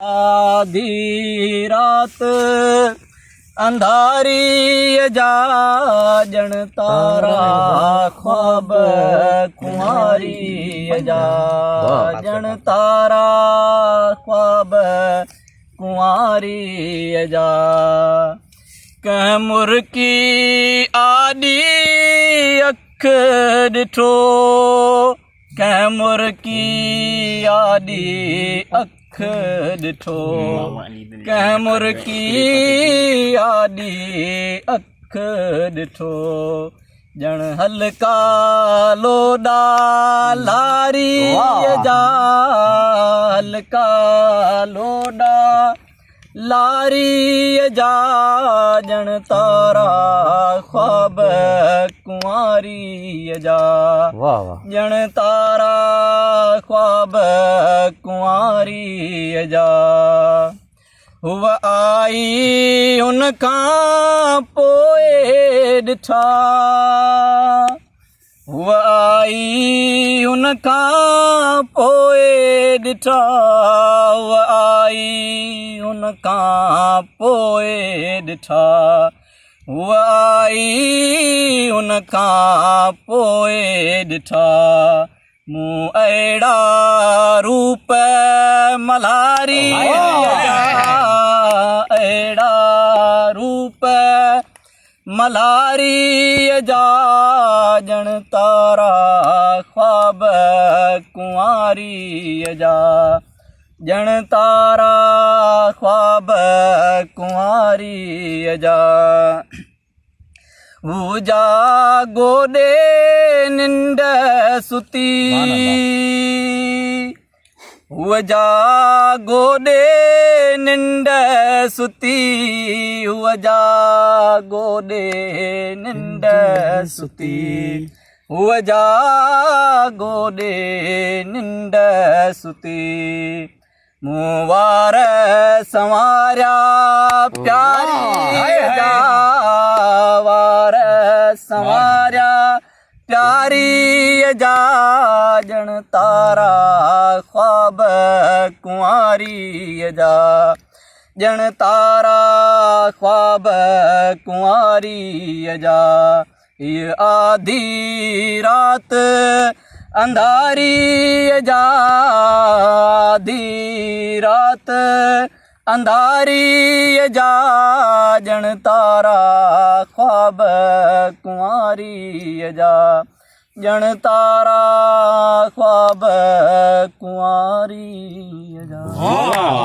आधी रात अंधारी जा जन तारा ख्वाब कुंवारी जा जन तारा ख्वाब कुंवारी जा कैमुर की आडी अख डिठो कैमुर की आडी अख डिठो कैमुर की आडी अख डिठो जन हल्का लोडा लारी जा हल्का लोडा लारी जा जन तारा ख्वाब कुंवारी जा जन तारा ख्वाब कुंवारी जा हुआ आई उनका पोए डिठा हुआ आई उनका पोए डिठा हुआ आई उनका पोए डिठा हुआ आई उनका पोए डिठा मूं अहिड़ा रूप मल्हारी अहिड़ा रूप मल्हारी जा जन तारा ख्वाब कुंवारी जा जन तारा ख्वाब कुंवारी जा वो जा गोडे निंड सुती वो जा गोडे निंड सुती वो जा गोडे निंड सुती वो जा गोडे निंड सुती मुवार संवारा प्यारी जा वार संवारा प्यारी जा जन तारा ख्वाब कुंवारी जा जन तारा ख्वाब कुंवारी जा ये आधी रात अंधारी जा आधी रात अंधारी जा जन तारा ख्वाब कुंवारी जा जन तारा ख्वाब कुंवारी जा।